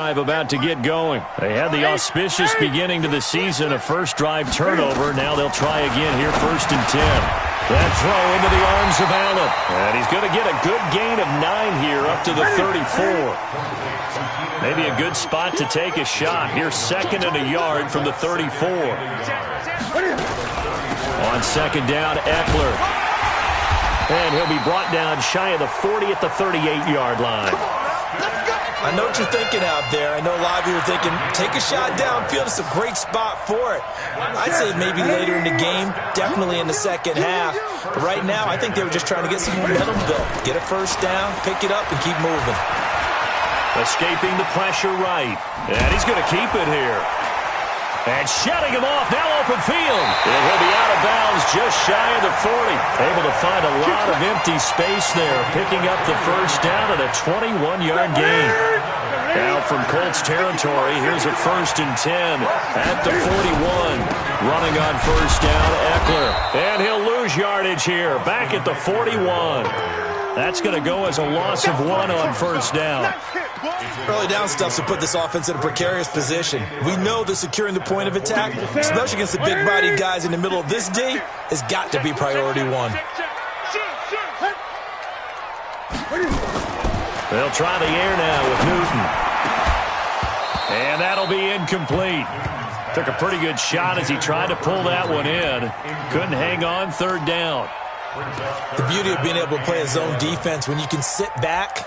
About to get going. They had the auspicious beginning to the season, a first drive turnover. Now they'll try again here, 1st and 10. That throw into the arms of Allen. And he's going to get a good gain of 9 here up to the 34. Maybe a good spot to take a shot. Here's 2nd and a yard from the 34. On 2nd down, Eckler. And he'll be brought down shy of the 40 at the 38-yard line. I know what you're thinking out there. I know a lot of you are thinking, take a shot downfield. It's a great spot for it. I'd say maybe later in the game, definitely in the second half. But right now, I think they were just trying to get some momentum built. Get a first down, pick it up, and keep moving. Escaping the pressure right. And he's going to keep it here. And shutting him off, now open field. And he'll be out of bounds just shy of the 40. Able to find a lot of empty space there, picking up the first down at a 21-yard gain. Now from Colts territory, here's a 1st and 10 at the 41. Running on first down, Eckler. And he'll lose yardage here, back at the 41. That's going to go as a loss of 1 on first down. Early down stuff to put this offense in a precarious position. We know that securing the point of attack, especially against the big-bodied guys in the middle of this D, has got to be priority 1. They'll try the air now with Newton. And that'll be incomplete. Took a pretty good shot as he tried to pull that one in. Couldn't hang on, 3rd down. The beauty of being able to play a zone defense when you can sit back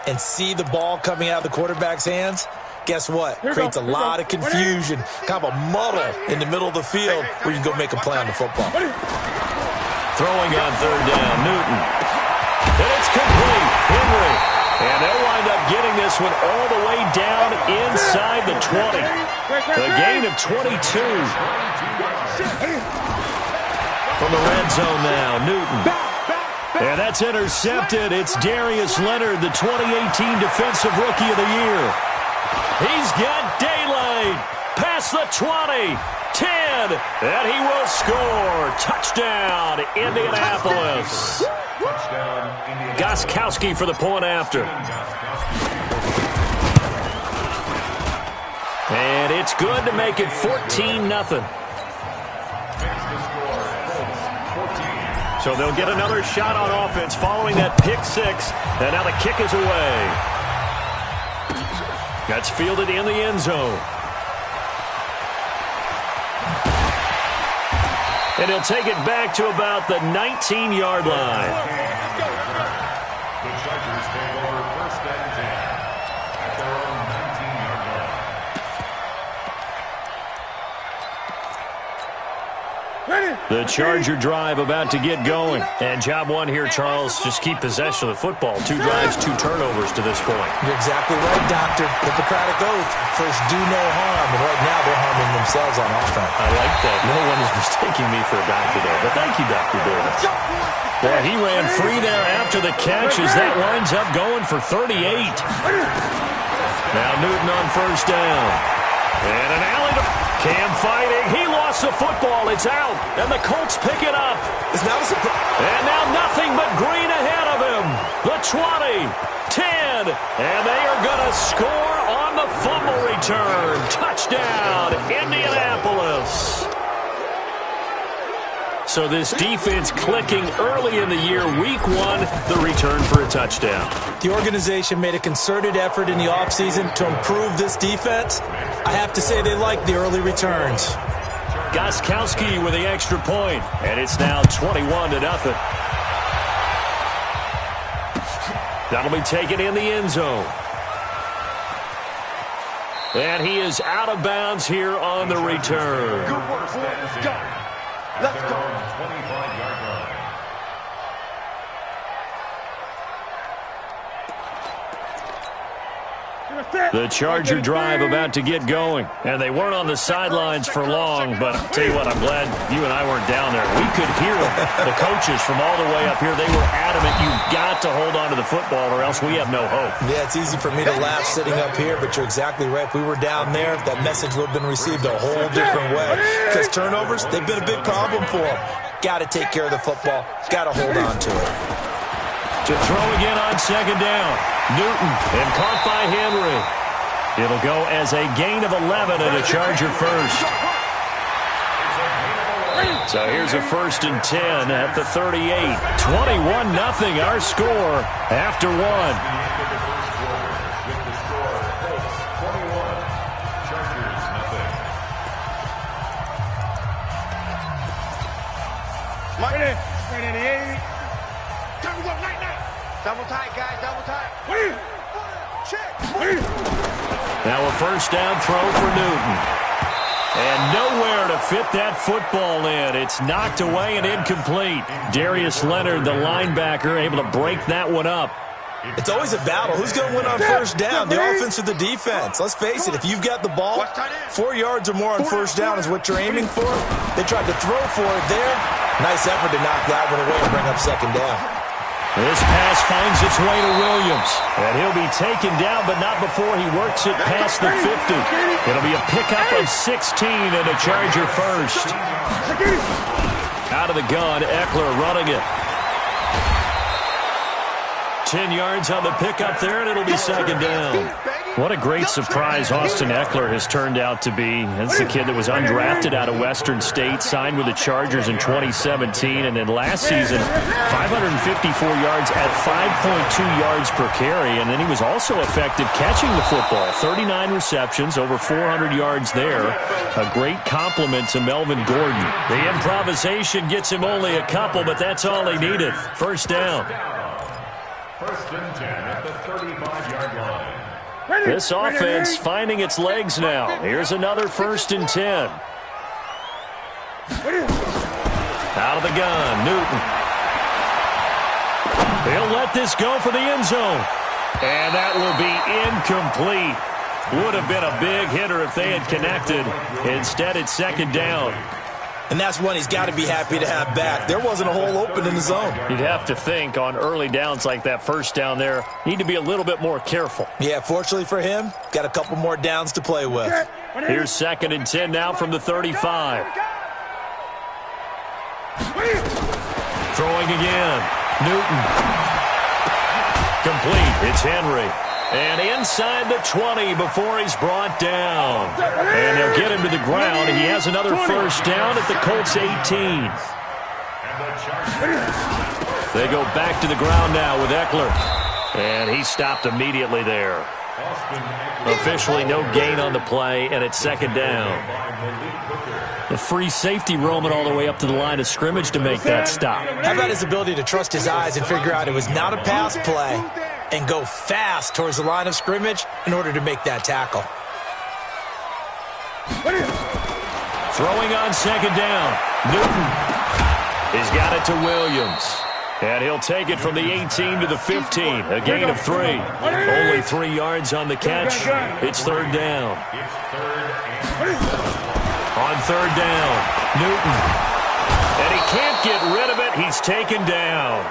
and see the ball coming out of the quarterback's hands, guess what? Creates a lot of confusion, kind of a muddle in the middle of the field where you can go make a play on the football. Throwing on 3rd down, Newton. And it's complete, Henry. And they'll wind up getting this one all the way down inside the 20. A gain of 22. From the red zone now, Newton. And that's intercepted. It's Darius Leonard, the 2018 Defensive Rookie of the Year. He's got daylight. Past the 20. 10. And he will score. Touchdown, Indianapolis. Gostkowski for the point after. And it's good to make it 14-0. So they'll get another shot on offense following that pick 6. And now the kick is away. That's fielded in the end zone. And he'll take it back to about the 19-yard line. The Chargers take over 1st and 10 at their own 19-yard line. The Charger drive about to get going. And job 1 here, Charles, just keep possession of the football. 2 drives, 2 turnovers to this point. You're exactly right, Doctor. Hippocratic oath. First, do no harm. And right now, they're harming themselves on offense. I like that. No one is mistaking me for a doctor there. But thank you, Dr. Davis. Well, he ran free there after the catch as that winds up going for 38. Now Newton on first down. And an alley to Cam fighting. He lost the football. It's out. And the Colts pick it up. It's not a surprise. And now nothing but green ahead of him. The 20, 10. And they are going to score on the fumble return. Touchdown, Indianapolis. So this defense clicking early in the year. Week 1, the return for a touchdown. The organization made a concerted effort in the offseason to improve this defense. I have to say they like the early returns. Gostkowski with the extra point. And it's now 21-0. That'll be taken in the end zone. And he is out of bounds here on the return. Good work, let's go. Let's go. 25-yard line. The Charger drive about to get going. And they weren't on the sidelines for long, but I'll tell you what, I'm glad you and I weren't down there. We could hear the coaches from all the way up here. They were adamant, you've got to hold on to the football or else we have no hope. Yeah, it's easy for me to laugh sitting up here, but you're exactly right. If we were down there, that message would have been received a whole different way. Because turnovers, they've been a big problem for them. Got to take care of the football. Got to hold on to it. To throw again on second down. Newton, and caught by Henry. It'll go as a gain of 11 and a Charger first. So here's a 1st and 10 at the 38. 21-0 our score after one. Double tight, guys, double tight. Check. Now a 1st down throw for Newton. And nowhere to fit that football in. It's knocked away and incomplete. Darius Leonard, the linebacker, able to break that one up. It's always a battle. Who's going to win on 1st down, the offense or the defense? Let's face it, if you've got the ball, 4 yards or more on 1st down is what you're aiming for. They tried to throw for it there. Nice effort to knock that one away and bring up 2nd down. This pass finds its way to Williams. And he'll be taken down, but not before he works it past the 50. It'll be a pickup of 16 and a Charger first. Out of the gun, Eckler running it. 10 yards on the pickup there, and it'll be 2nd down. What a great surprise Austin Eckler has turned out to be. That's the kid that was undrafted out of Western State, signed with the Chargers in 2017, and then last season, 554 yards at 5.2 yards per carry, and then he was also effective catching the football. 39 receptions, over 400 yards there. A great compliment to Melvin Gordon. The improvisation gets him only a couple, but that's all he needed. 1st down. 1st and 10 at the 35-yard line. This offense finding its legs now. Here's another 1st and 10. Out of the gun, Newton. He'll let this go for the end zone. And that will be incomplete. Would have been a big hitter if they had connected. Instead, it's 2nd down. And that's one he's got to be happy to have back. There wasn't a hole open in the zone. You'd have to think on early downs like that 1st down there, need to be a little bit more careful. Yeah, fortunately for him, got a couple more downs to play with. Here's 2nd and 10 now from the 35. Throwing again. Newton. Complete. It's Henry. And inside the 20 before he's brought down. And they'll get him to the ground. He has another 1st down at the Colts 18. They go back to the ground now with Eckler. And he stopped immediately there. Officially no gain on the play, and it's 2nd down. The free safety roaming all the way up to the line of scrimmage to make that stop. How about his ability to trust his eyes and figure out it was not a pass play and go fast towards the line of scrimmage in order to make that tackle. Throwing on 2nd down. Newton. He's got it to Williams. And he'll take it from the 18 to the 15. A gain of 3. Only 3 yards on the catch. It's 3rd down. On 3rd down, Newton. And he can't get rid of it. He's taken down.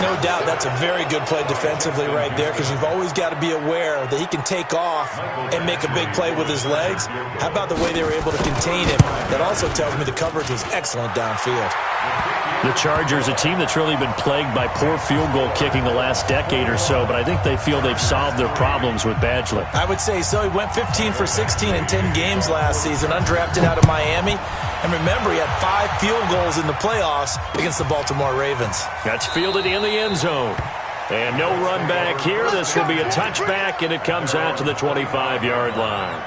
No doubt that's a very good play defensively right there, because you've always got to be aware that he can take off and make a big play with his legs. How about the way they were able to contain him? That also tells me the coverage was excellent downfield. The Chargers, a team that's really been plagued by poor field goal kicking the last decade or so, but I think they feel they've solved their problems with Badgley. I would say so. He went 15 for 16 in 10 games last season, undrafted out of Miami. And remember, he had 5 field goals in the playoffs against the Baltimore Ravens. That's fielded in the end zone. And no run back here. This will be a touchback, and it comes out to the 25-yard line.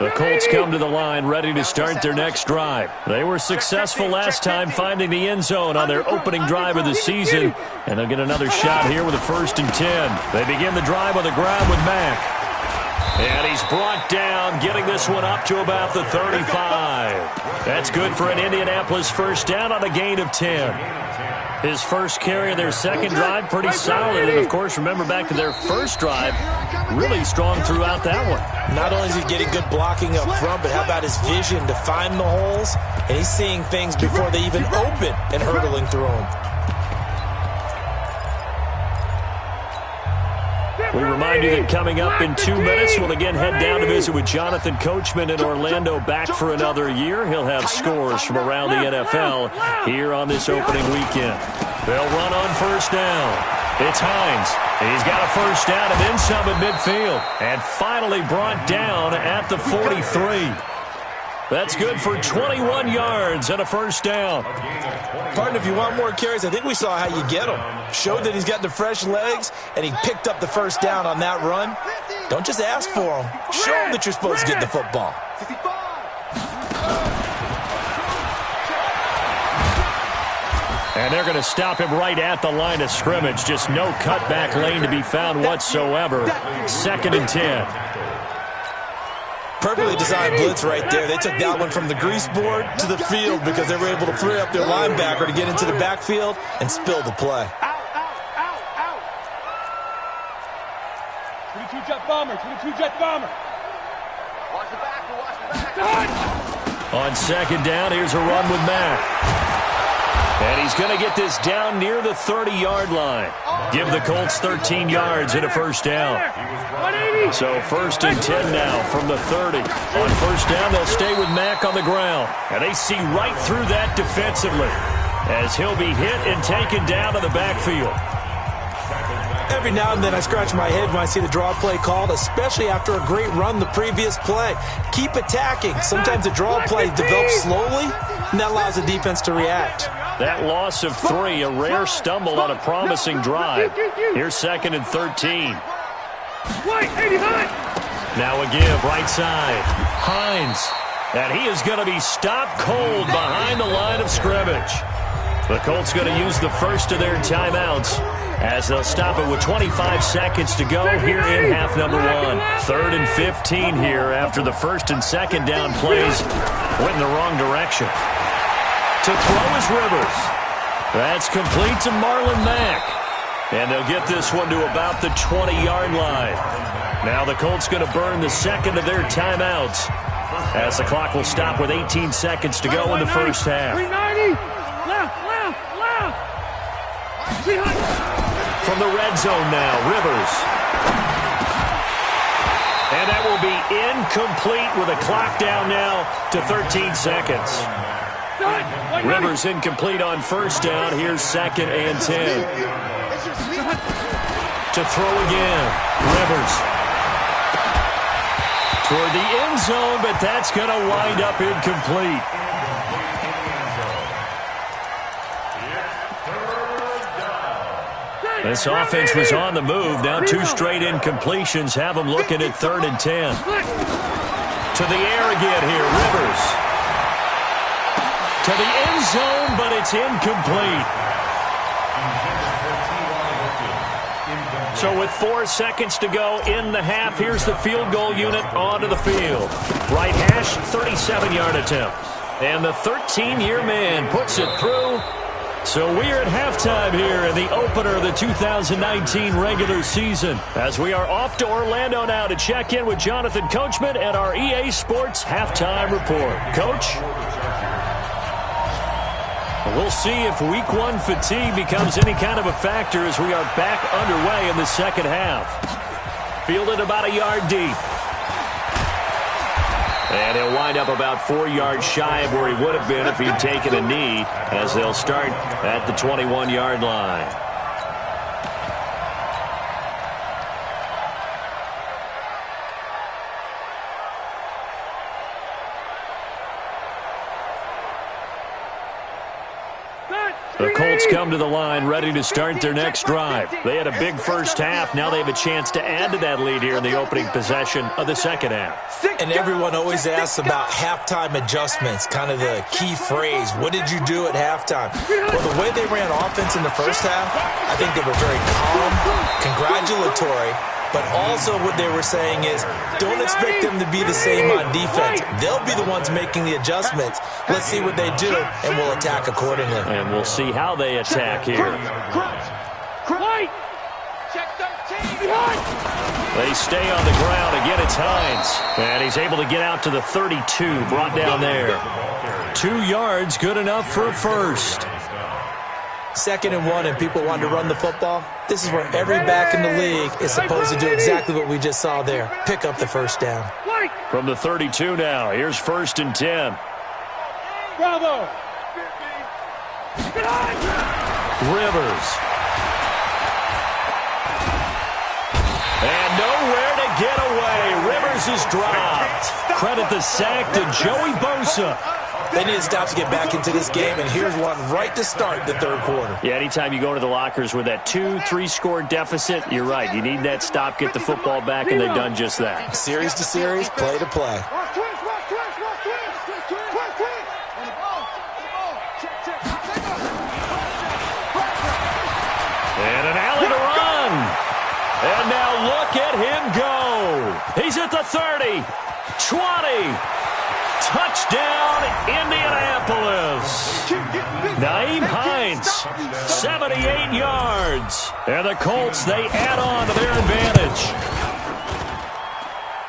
The Colts come to the line ready to start their next drive. They were successful last time finding the end zone on their opening drive of the season, and they'll get another shot here with a 1st and 10. They begin the drive on the ground with Mack. And he's brought down, getting this one up to about the 35. That's good for an Indianapolis 1st down on a gain of 10. His first carry of their second drive, pretty solid. And, of course, remember back to their first drive, really strong throughout that one. Not only is he getting good blocking up front, but how about his vision to find the holes? And he's seeing things before they even open and hurtling through them. We remind you that coming up in 2 minutes, we'll again head down to visit with Jonathan Coachman in Orlando, back for another year. He'll have scores from around the NFL here on this opening weekend. They'll run on first down. It's Hines. He's got a first down and then some at midfield. And finally brought down at the 43. That's good for 21 yards and a first down. Partner, if you want more carries, I think we saw how you get him. Showed that he's got the fresh legs, and he picked up the first down on that run. Don't just ask for him. Show him that you're supposed to get the football. And they're going to stop him right at the line of scrimmage. Just no cutback lane to be found whatsoever. 2nd and 10. Perfectly designed blitz right there. They took that one from the grease board to the field because they were able to free up their linebacker to get into the backfield and spill the play. Out. 22-jet bomber. Watch the back. On 2nd down, here's a run with Mack. And he's going to get this down near the 30-yard line. Give the Colts 13 yards and a first down. So 1st and 10 now from the 30. On first down, they'll stay with Mack on the ground. And they see right through that defensively as he'll be hit and taken down to the backfield. Every now and then I scratch my head when I see the draw play called, especially after a great run the previous play. Keep attacking. Sometimes the draw play develops slowly, and that allows the defense to react. That loss of 3, a rare stumble on a promising drive. Here's 2nd and 13. Now a give, right side. Hines. And he is going to be stopped cold behind the line of scrimmage. The Colts going to use the first of their timeouts as they'll stop it with 25 seconds to go here in half number 1. 3rd and 15 here after the 1st and 2nd down plays went in the wrong direction. To throw is Rivers. That's complete to Marlon Mack. And they'll get this one to about the 20-yard line. Now the Colts going to burn the 2nd of their timeouts as the clock will stop with 18 seconds to go in the first half. 390. Left. From the red zone now, Rivers. And that will be incomplete with a clock down now to 13 seconds. Rivers incomplete on first down. Here's 2nd and 10. To throw again. Rivers. Toward the end zone, but that's going to wind up incomplete. This offense was on the move. Now 2 straight incompletions have them looking at 3rd and 10. To the air again here, Rivers. To the end zone, but it's incomplete. So with 4 seconds to go in the half, here's the field goal unit onto the field. Right hash, 37-yard attempt. And the 13-year man puts it through. So we are at halftime here in the opener of the 2019 regular season as we are off to Orlando now to check in with Jonathan Coachman and our EA Sports halftime report. Coach? We'll see if week 1 fatigue becomes any kind of a factor as we are back underway in the second half. Fielded about a yard deep. And he'll wind up about 4 yards shy of where he would have been if he'd taken a knee as they'll start at the 21-yard line. The Colts come to the line ready to start their next drive. They had a big first half. Now they have a chance to add to that lead here in the opening possession of the second half. And everyone always asks about halftime adjustments, kind of the key phrase. What did you do at halftime? Well, the way they ran offense in the first half, I think they were very calm, congratulatory, but also what they were saying is don't expect them to be the same on defense. They'll be the ones making the adjustments. Let's see what they do, and we'll attack accordingly. And we'll see how they attack here. Check 13. They stay on the ground. Again, it's Hines. And he's able to get out to the 32, brought down there. 2 yards, good enough for a first. 2nd and 1 and people want to run the football, this is where every back in the league is supposed to do exactly what we just saw there. Pick up the first down. From the 32 now, here's 1st and 10. Bravo. Rivers. And nowhere to get away. Rivers is dropped. Credit the sack to Joey Bosa. They need to stop to get back into this game, and here's one right to start the 3rd quarter. Yeah, anytime you go into the lockers with that 2-3 score deficit, you're right. You need that stop, get the football back, and they've done just that. Series to series, play to play. And an alley to run. And now look at him go. He's at the 30, 20. Touchdown, Indianapolis. Nyheim Hines, 78 yards. And the Colts, they add on to their advantage.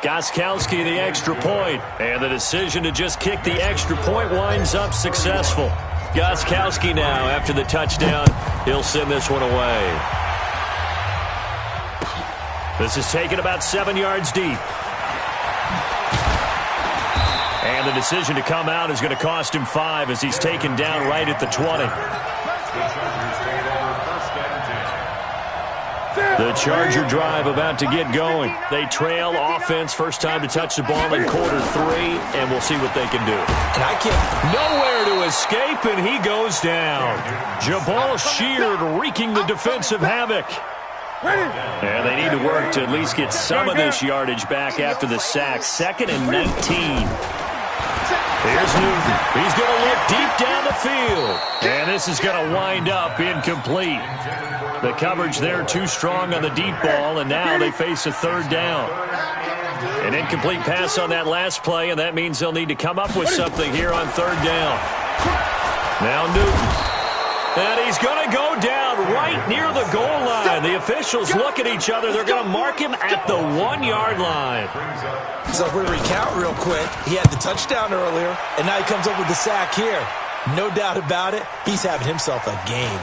Gostkowski, the extra point. And the decision to just kick the extra point winds up successful. Gostkowski now, after the touchdown, he'll send this one away. This is taken about 7 yards deep. And the decision to come out is going to cost him 5 as he's taken down right at the 20. The Charger drive about to get going. They trail offense, first time to touch the ball in quarter 3, and we'll see what they can do. And I can't. Nowhere to escape, and he goes down. Jabal Sheard wreaking the defensive havoc. And they need to work to at least get some of this yardage back after the sack. 2nd and 19. Here's Newton. He's going to look deep down the field. And this is going to wind up incomplete. The coverage there too strong on the deep ball, and now they face a 3rd down. An incomplete pass on that last play, and that means they'll need to come up with something here on 3rd down. Now Newton. And he's going to go down right near the goal line. The officials look at each other. They're going to mark him at the 1-yard line. So if we recount real quick, he had the touchdown earlier, and now he comes up with the sack here. No doubt about it, he's having himself a game.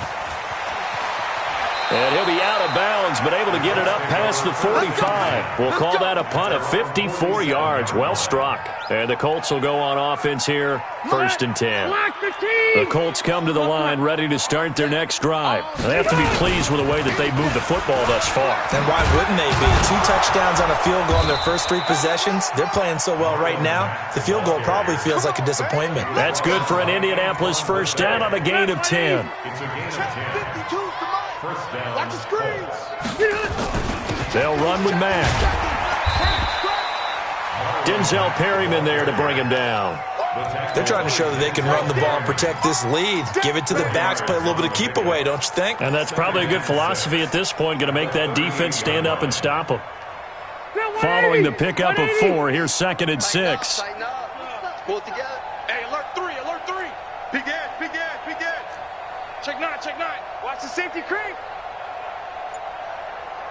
And he'll be out of bounds, but able to get it up past the 45. We'll call that a punt of 54 yards. Well struck. And the Colts will go on offense here, 1st and 10. The Colts come to the line ready to start their next drive. They have to be pleased with the way that they've moved the football thus far. And why wouldn't they be? 2 touchdowns on a field goal in their first 3 possessions. They're playing so well right now, the field goal probably feels like a disappointment. That's good for an Indianapolis first down on a gain of 10. Watch the screens. They'll run with Mack. Denzel Perryman there to bring him down. They're trying to show that they can run the ball and protect this lead. Give it to the backs, play a little bit of keep away, don't you think? And that's probably a good philosophy at this point, going to make that defense stand up and stop them. Following the pickup of 4, here's 2nd and 6. Pull it together. Hey, alert 3, alert 3. Peek in, peek in, peek in. Check 9, check 9. Watch the safety creep.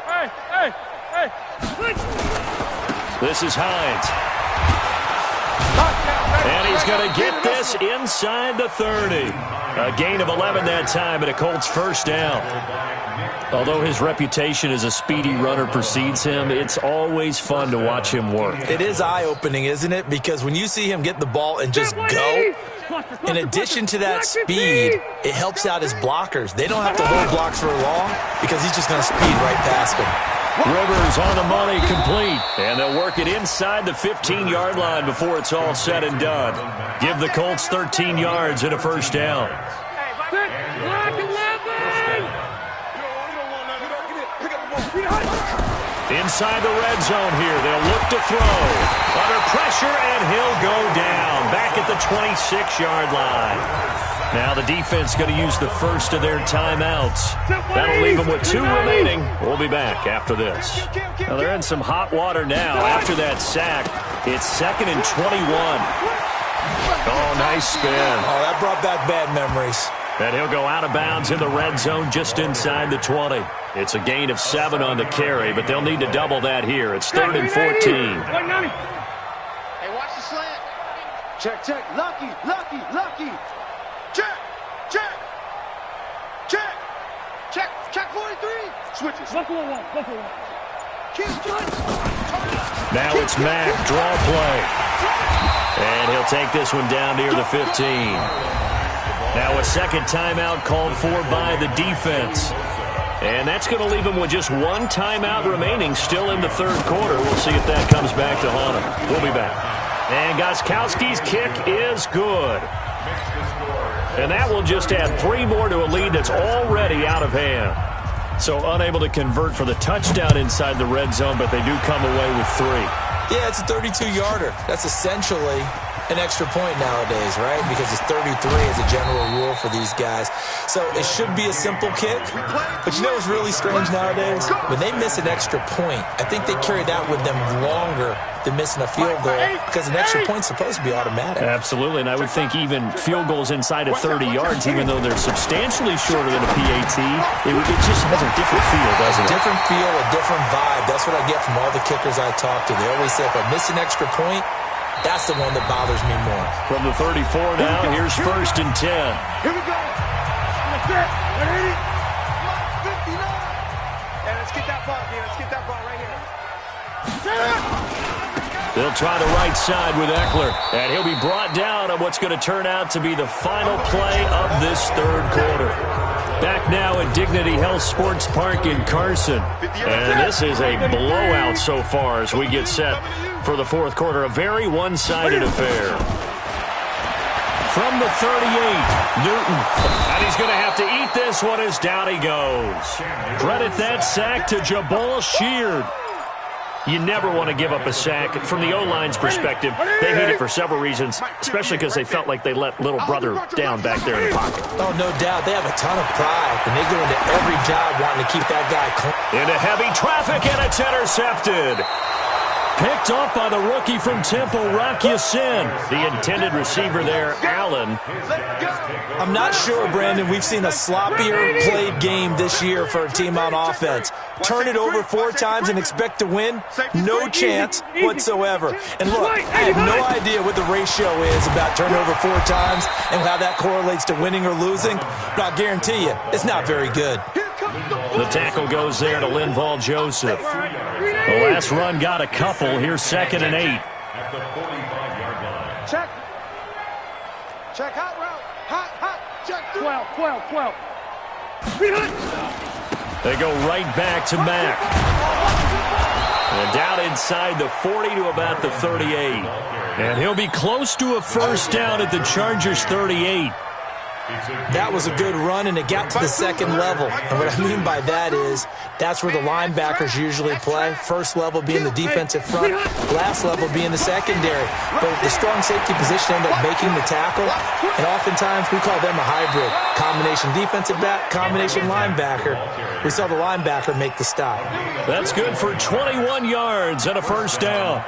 Hey, hey, hey. This is Hines. And he's going to get this inside the 30. A gain of 11 that time, and a Colts first down. Although his reputation as a speedy runner precedes him, it's always fun to watch him work. It is eye-opening, isn't it? Because when you see him get the ball and just go, in addition to that speed, it helps out his blockers. They don't have to hold blocks for long because he's just going to speed right past them. Rivers on the money, complete. And they'll work it inside the 15-yard line before it's all said and done. Give the Colts 13 yards and a first down. Inside the red zone here. They'll look to throw. Under pressure, and he'll go down. Back at the 26-yard line. Now the defense going to use the first of their timeouts. That'll leave them with 2 remaining. We'll be back after this. Now they're in some hot water now. After that sack, it's 2nd and 21. Oh, nice spin. Oh, that brought back bad memories. And he'll go out of bounds in the red zone just inside the 20. It's a gain of 7 on the carry, but they'll need to double that here. It's 3rd and 14. Hey, watch the slant. Check, check. Lucky, lucky, lucky. Check, check, check. Check 43. Switches. Now it's Mack, draw play. And he'll take this one down near the 15. Now a second timeout called for by the defense. And that's going to leave him with just one timeout remaining still in the third quarter. We'll see if that comes back to haunt him. We'll be back. And Gostkowski's kick is good. And that will just add 3 more to a lead that's already out of hand. So unable to convert for the touchdown inside the red zone, but they do come away with 3. Yeah, it's a 32-yarder. That's essentially an extra point nowadays, right? Because it's 33 as a general rule for these guys. So it should be a simple kick. But you know what's really strange nowadays? When they miss an extra point, I think they carry that with them longer than missing a field goal because an extra point's supposed to be automatic. Absolutely, and I would think even field goals inside of 30 yards, even though they're substantially shorter than a PAT, it just has a different feel, doesn't it? Different feel, a different vibe. That's what I get from all the kickers I talk to. They always say if I miss an extra point, that's the one that bothers me more. From the 34 now, here's 1st and 10. Here we go. That's it. Ready? 59. And let's get that ball here. Let's get that ball right here. They'll try the right side with Eckler, and he'll be brought down on what's going to turn out to be the final play of this third quarter. Back now at Dignity Health Sports Park in Carson. And this is a blowout so far as we get set for the fourth quarter. A very one-sided affair. From the 38, Newton. And he's going to have to eat this one as down he goes. Credit that sack to Jabal Sheard. You never want to give up a sack. From the O-line's perspective, they hate it for several reasons, especially because they felt like they let little brother down back there in the pocket. Oh, no doubt. They have a ton of pride, and they go into every job wanting to keep that guy clean. Into heavy traffic, and it's intercepted. Picked up by the rookie from Temple, Rock Ya-Sin. The intended receiver there, Allen. I'm not sure, Brandon, we've seen a sloppier played game this year for a team on offense. Turn it over 4 times and expect to win? No chance whatsoever. And look, I have no idea what the ratio is about turnover 4 times and how that correlates to winning or losing, but I'll guarantee you, it's not very good. The tackle goes there to Linval Joseph. The last run got a couple. Here's 2nd and 8. Check. Check hot route. Hot. Check 12. They go right back to Mack. And down inside the 40 to about the 38. And he'll be close to a first down at the Chargers' 38. That was a good run, and it got to the second level. And what I mean by that is that's where the linebackers usually play. First level being the defensive front, last level being the secondary. But the strong safety position ended up making the tackle, and oftentimes we call them a hybrid. Combination defensive back, combination linebacker. We saw the linebacker make the stop. That's good for 21 yards and a first down.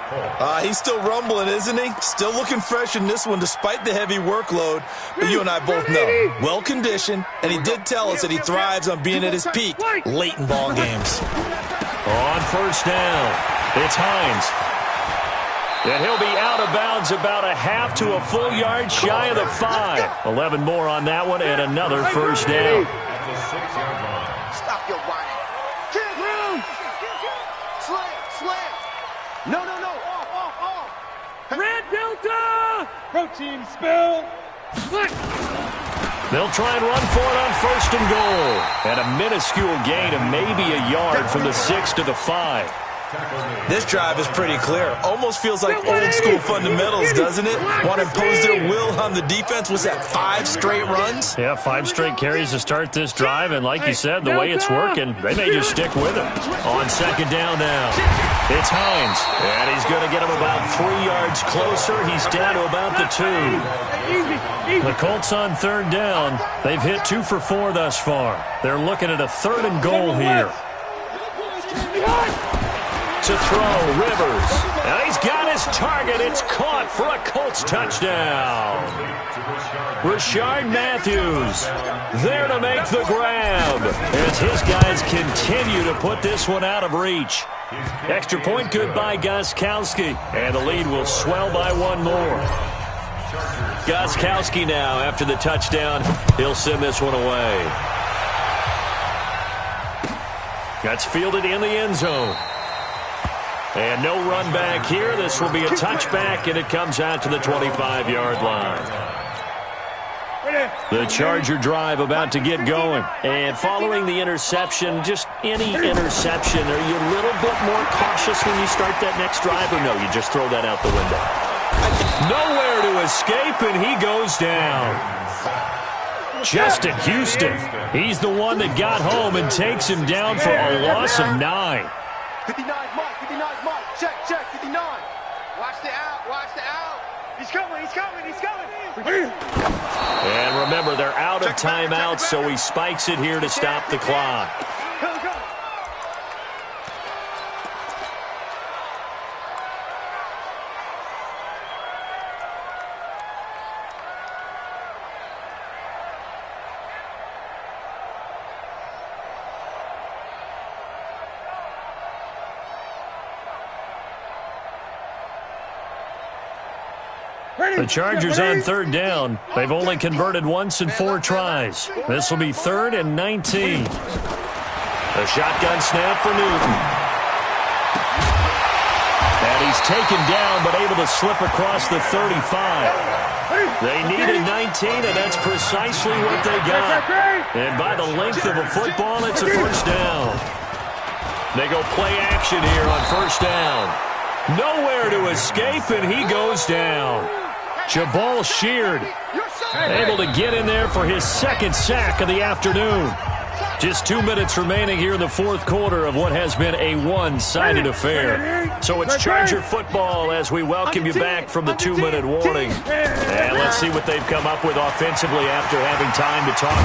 He's still rumbling, isn't he? Still looking fresh in this one despite the heavy workload. But you and I both know, well-conditioned, and he did tell us that he thrives on being at his peak late in ball games. On first down, it's Hines. And he'll be out of bounds about a half to a full yard shy of the 5. 11 more on that one and another first down. Stop your whining. Slam. No. Off. Red Delta. Protein spill. They'll try and run for it on 1st and goal. And a minuscule gain of maybe a yard from the 6 to the 5. This drive is pretty clear. Almost feels like old-school fundamentals, doesn't it? Want to impose their will on the defense. Was that 5 straight runs? Yeah, 5 straight carries to start this drive. And like you said, the way it's working, they may just stick with it. On 2nd down now, it's Hines. And he's going to get him about 3 yards closer. He's down to about the 2. The Colts on 3rd down. They've hit 2 for 4 thus far. They're looking at a 3rd and goal here. To throw, Rivers. And he's got his target. It's caught for a Colts touchdown. Rashard Matthews there to make the grab as his guys continue to put this one out of reach. Extra point good by Gostkowski, and the lead will swell by 1 more. Gostkowski now after the touchdown. He'll send this one away. That's fielded in the end zone. And no run back here. This will be a touchback, and it comes out to the 25-yard line. The Charger drive about to get going. And following the interception, just any interception, are you a little bit more cautious when you start that next drive, or no, you just throw that out the window? Nowhere to escape, and he goes down. Justin Houston, he's the one that got home and takes him down for a loss of 9. 59, Mike, 59, Mike. Check, 59. Watch the out, watch the out. He's coming, he's coming, he's coming. And remember, they're out of timeouts, so he spikes it here to stop the clock. Go, go. The Chargers on third down. They've only converted once in 4 tries. This will be 3rd and 19. A shotgun snap for Newton. And he's taken down, but able to slip across the 35. They needed 19, and that's precisely what they got. And by the length of a football, it's a first down. They go play action here on first down. Nowhere to escape, and he goes down. Jabal Sheard able to get in there for his 2nd sack of the afternoon. Just 2 minutes remaining here in the 4th quarter of what has been a one-sided affair. So it's Charger football as we welcome you back from the 2-minute warning. And let's see what they've come up with offensively after having time to talk.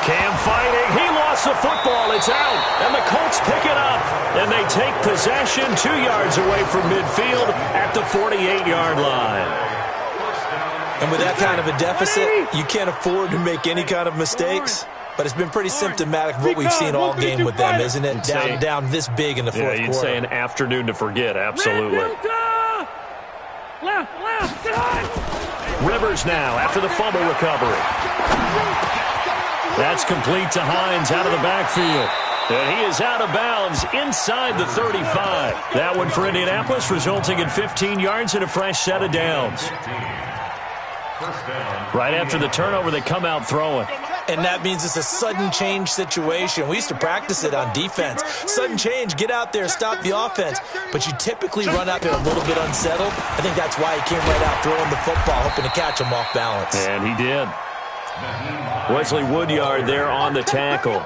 Cam fighting. He lost the football. It's out. And the Colts pick it up. And they take possession 2 yards away from midfield at the 48-yard line. And with that kind of a deficit, you can't afford to make any kind of mistakes. But it's been pretty symptomatic of what we've seen all game with them, isn't it? Down this big in the 4th quarter. You'd say an afternoon to forget, absolutely. Rivers now after the fumble recovery. That's complete to Hines out of the backfield. And he is out of bounds inside the 35. That one for Indianapolis, resulting in 15 yards and a fresh set of downs. Right after the turnover, they come out throwing. And that means it's a sudden change situation. We used to practice it on defense. Sudden change, get out there, stop the offense. But you typically run out there a little bit unsettled. I think that's why he came right out throwing the football, hoping to catch him off balance. And he did. Wesley Woodyard there on the tackle.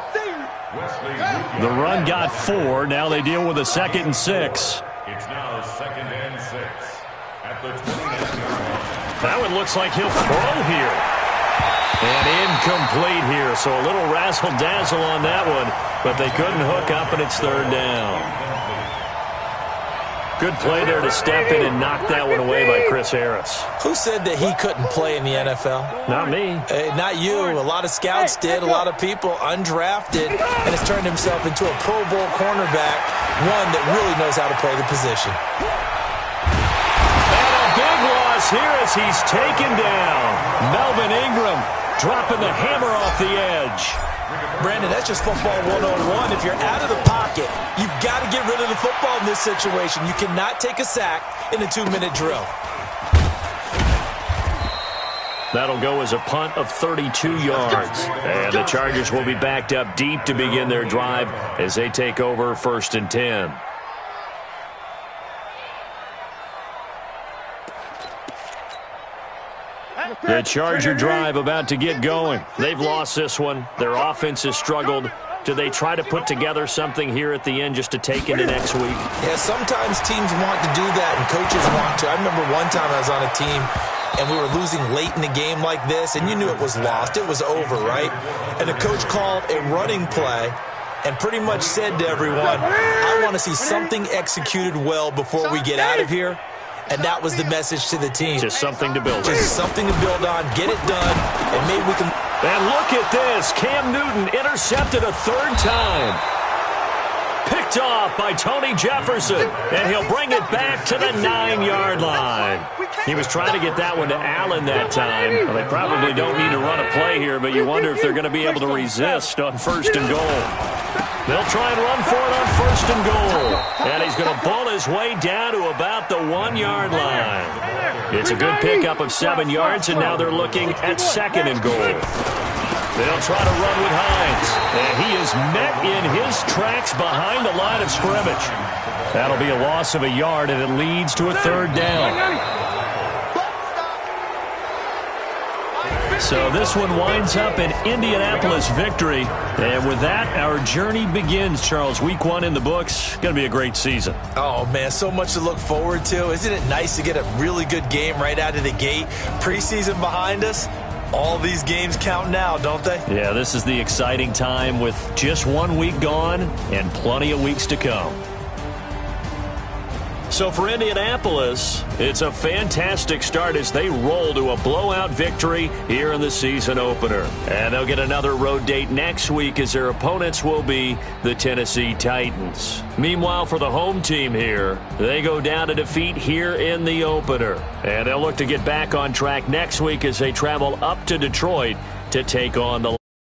The run got 4. Now they deal with a 2nd and 6. It's now 2nd and 6 at the 29-yard line. That one looks like he'll throw here. And incomplete here. So a little razzle-dazzle on that one. But they couldn't hook up, and it's 3rd down. Good play there to step in and knock that one away by Chris Harris. Who said that he couldn't play in the NFL? Not me. Not you. A lot of scouts did. A lot of people undrafted. And has turned himself into a Pro Bowl cornerback. One that really knows how to play the position. Here as he's taken down. Melvin Ingram dropping the hammer off the edge. Brandon, that's just football 101. If you're out of the pocket, you've got to get rid of the football in this situation. You cannot take a sack in a 2-minute drill. That'll go as a punt of 32 yards. And the Chargers will be backed up deep to begin their drive as they take over 1st and 10. The Charger drive about to get going. They've lost this one. Their offense has struggled. Do they try to put together something here at the end just to take into next week? Yeah, sometimes teams want to do that and coaches want to. I remember one time I was on a team and we were losing late in the game like this, and you knew it was lost. It was over, right? And the coach called a running play and pretty much said to everyone, I want to see something executed well before we get out of here. And that was the message to the team. Just something to build on. Just something to build on, get it done, and maybe we can... And look at this. Cam Newton intercepted a 3rd time. Picked off by Tony Jefferson. And he'll bring it back to the 9-yard line. He was trying to get that one to Allen that time. Well, they probably don't need to run a play here, but you wonder if they're going to be able to resist on 1st and goal. They'll try and run for it on 1st and goal. And he's going to ball his way down to about the 1-yard line. It's a good pickup of 7 yards, and now they're looking at 2nd and goal. They'll try to run with Hines. And he is met in his tracks behind the line of scrimmage. That'll be a loss of a yard, and it leads to a 3rd down. So this one winds up an Indianapolis victory. And with that, our journey begins, Charles. Week 1 in the books. Going to be a great season. Oh, man, so much to look forward to. Isn't it nice to get a really good game right out of the gate? Preseason behind us. All these games count now, don't they? Yeah, this is the exciting time with just 1 week gone and plenty of weeks to come. So for Indianapolis, it's a fantastic start as they roll to a blowout victory here in the season opener. And they'll get another road date next week as their opponents will be the Tennessee Titans. Meanwhile, for the home team here, they go down to defeat here in the opener. And they'll look to get back on track next week as they travel up to Detroit to take on the